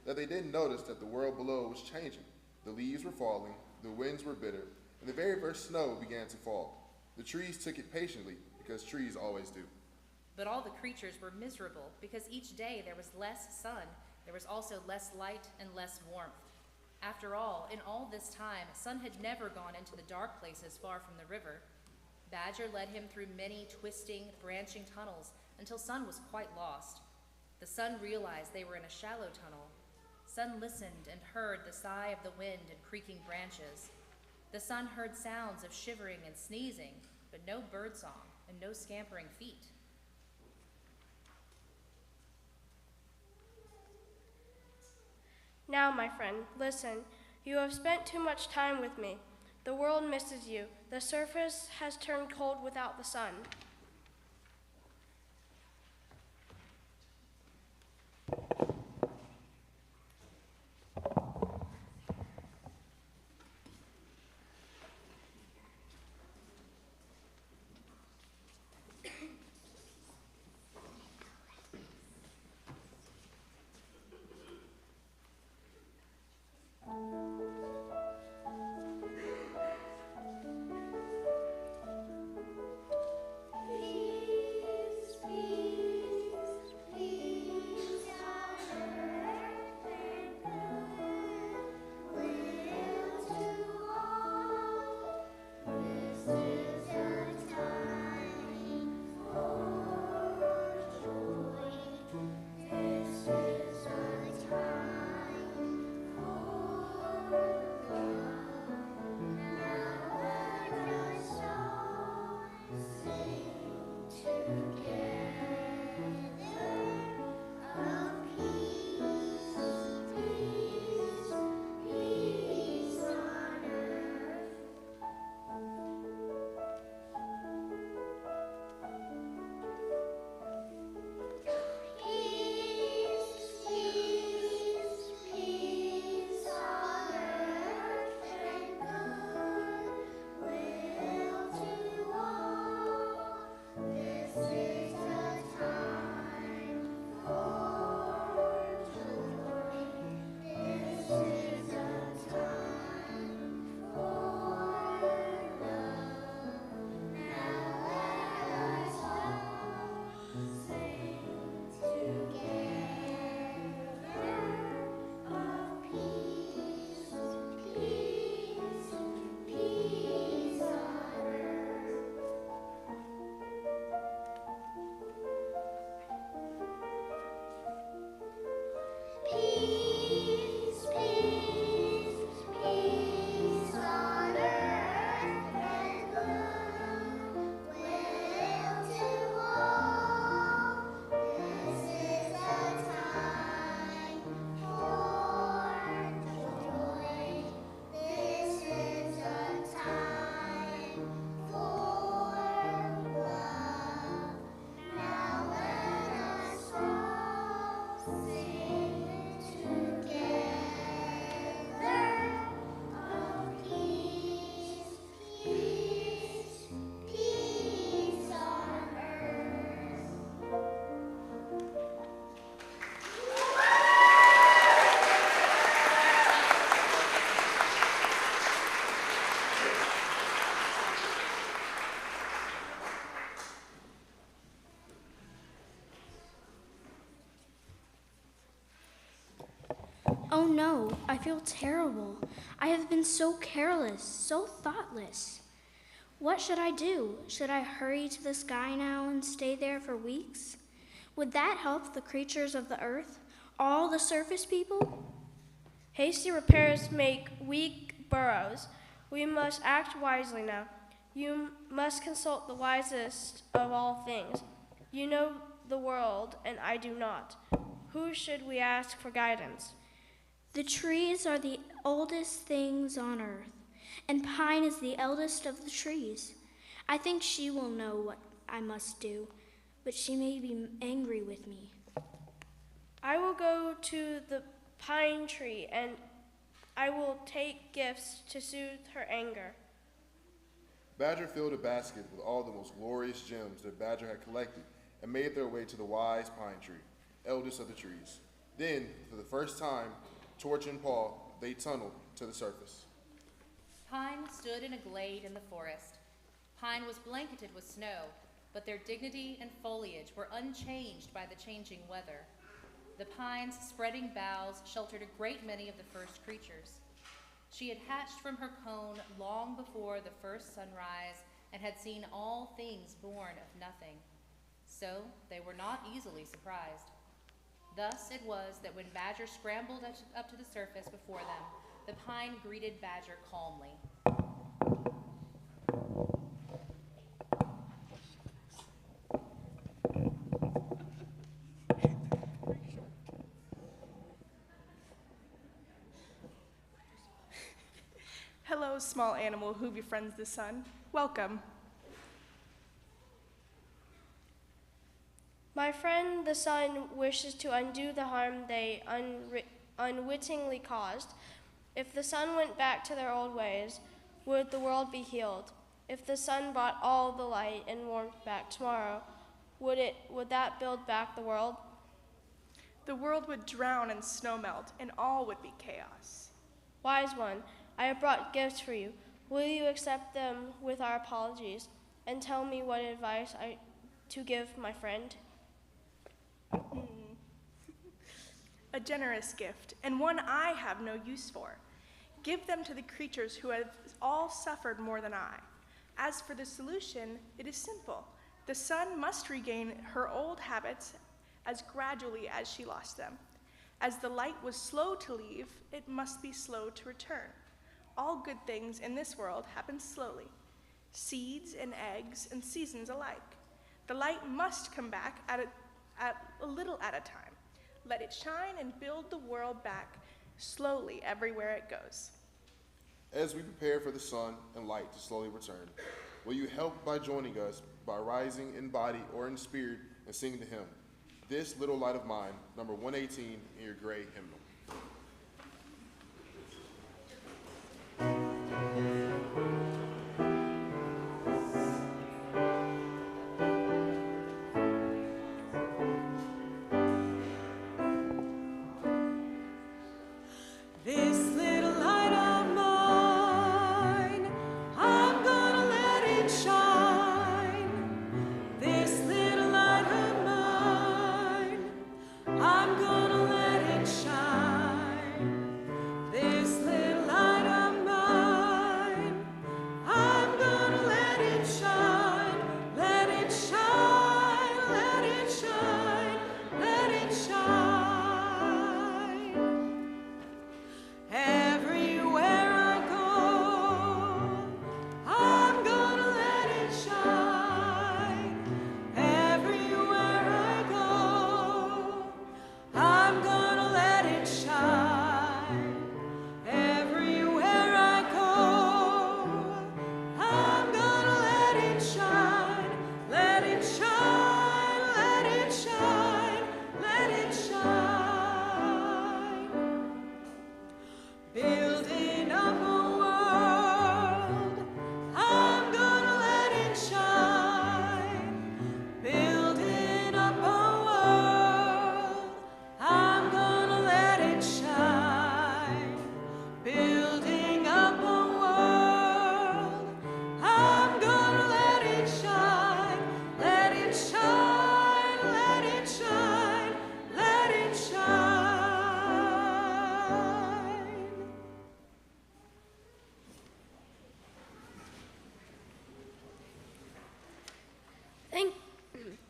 that they didn't notice that the world below was changing. The leaves were falling, the winds were bitter, and the very first snow began to fall. The trees took it patiently, because trees always do. But all the creatures were miserable, because each day there was less sun, there was also less light and less warmth. After all, in all this time, Sun had never gone into the dark places far from the river. Badger led him through many twisting, branching tunnels until Sun was quite lost. The Sun realized they were in a shallow tunnel. Sun listened and heard the sigh of the wind and creaking branches. The Sun heard sounds of shivering and sneezing, but no birdsong and no scampering feet. Now, my friend, listen. You have spent too much time with me. The world misses you. The surface has turned cold without the sun. Oh no, I feel terrible. I have been so careless, so thoughtless. What should I do? Should I hurry to the sky now and stay there for weeks? Would that help the creatures of the earth, all the surface people? Hasty repairs make weak burrows. We must act wisely now. You must consult the wisest of all things. You know the world, and I do not. Who should we ask for guidance? The trees are the oldest things on earth, and pine is the eldest of the trees. I think she will know what I must do, but she may be angry with me. I will go to the pine tree, and I will take gifts to soothe her anger. Badger filled a basket with all the most glorious gems that Badger had collected and made their way to the wise pine tree, eldest of the trees. Then, for the first time, Torch and Paul, they tunneled to the surface. Pine stood in a glade in the forest. Pine was blanketed with snow, but their dignity and foliage were unchanged by the changing weather. The pine's spreading boughs sheltered a great many of the first creatures. She had hatched from her cone long before the first sunrise and had seen all things born of nothing. So they were not easily surprised. Thus it was that when Badger scrambled up to the surface before them, the pine greeted Badger calmly. Hello, small animal who befriends the sun. Welcome. My friend the sun wishes to undo the harm they unwittingly caused. If the sun went back to their old ways, would the world be healed? If the sun brought all the light and warmth back tomorrow, would that build back the world? The world would drown in snowmelt, and all would be chaos. Wise one, I have brought gifts for you. Will you accept them with our apologies and tell me what advice to give my friend? A generous gift, and one I have no use for. Give them to the creatures who have all suffered more than I. As for the solution, it is simple. The sun must regain her old habits as gradually as she lost them. As the light was slow to leave, it must be slow to return. All good things in this world happen slowly. Seeds and eggs and seasons alike. The light must come back a little at a time. Let it shine and build the world back slowly everywhere it goes. As we prepare for the sun and light to slowly return, will you help by joining us by rising in body or in spirit and singing the hymn, This Little Light of Mine, number 118 in your gray hymnal.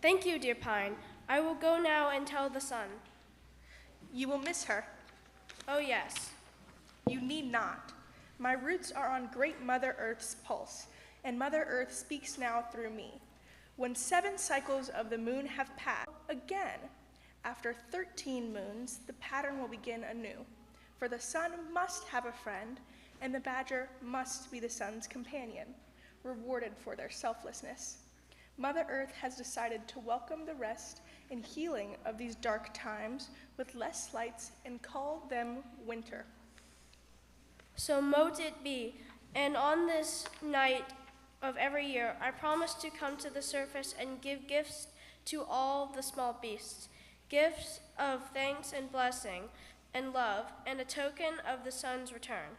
Thank you, dear Pine. I will go now and tell the sun. You will miss her. Oh, yes. You need not. My roots are on great Mother Earth's pulse, and Mother Earth speaks now through me. When 7 cycles of the moon have passed, again, after 13 moons, the pattern will begin anew. For the sun must have a friend, and the badger must be the sun's companion, rewarded for their selflessness. Mother Earth has decided to welcome the rest and healing of these dark times with less lights and call them winter. So mote it be, and on this night of every year, I promise to come to the surface and give gifts to all the small beasts. gifts of thanks and blessing and love, and a token of the sun's return.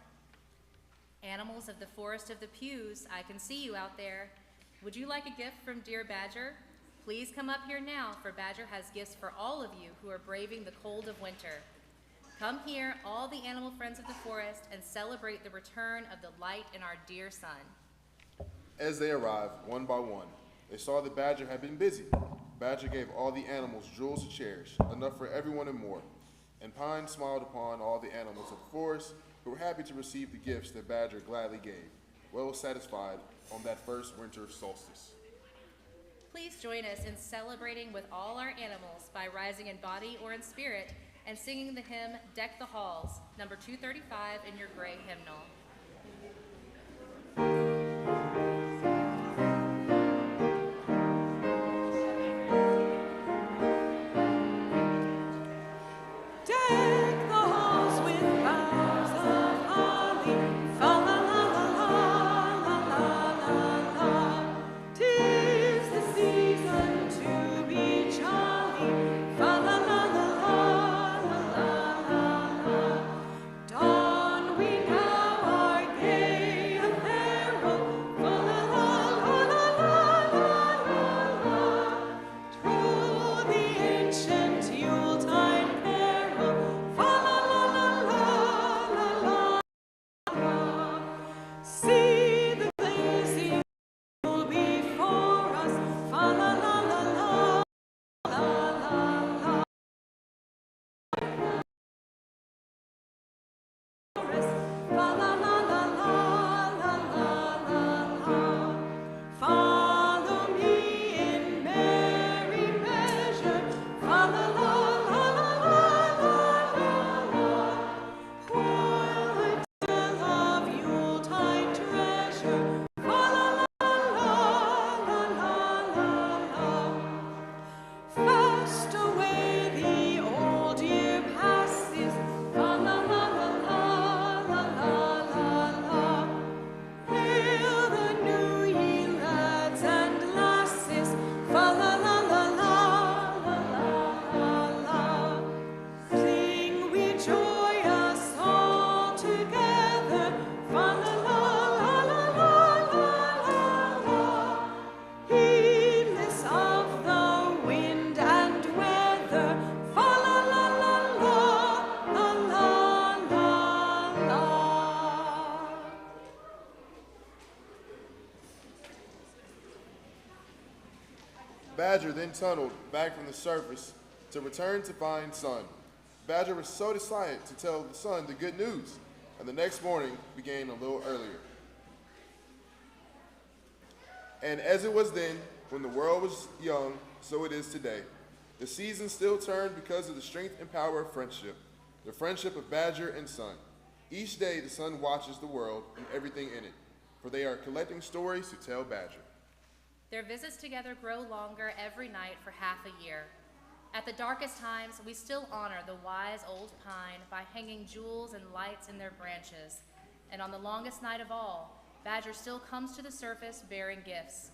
Animals of the forest of the pews, I can see you out there. Would you like a gift from dear Badger? Please come up here now, for Badger has gifts for all of you who are braving the cold of winter. Come here, all the animal friends of the forest, and celebrate the return of the light in our dear sun. As they arrived, one by one, they saw that Badger had been busy. Badger gave all the animals jewels and chairs, enough for everyone and more. And Pine smiled upon all the animals of the forest, who were happy to receive the gifts that Badger gladly gave, well satisfied on that first winter solstice. Please join us in celebrating with all our animals by rising in body or in spirit and singing the hymn, Deck the Halls, number 235 in your gray hymnal. Badger then tunneled back from the surface to return to find Sun. Badger was so excited to tell the Sun the good news, and the next morning began a little earlier. And as it was then, when the world was young, so it is today. The seasons still turn because of the strength and power of friendship, the friendship of Badger and Sun. Each day the Sun watches the world and everything in it, for they are collecting stories to tell Badger. Their visits together grow longer every night for half a year. At the darkest times, we still honor the wise old pine by hanging jewels and lights in their branches. And on the longest night of all, Badger still comes to the surface bearing gifts.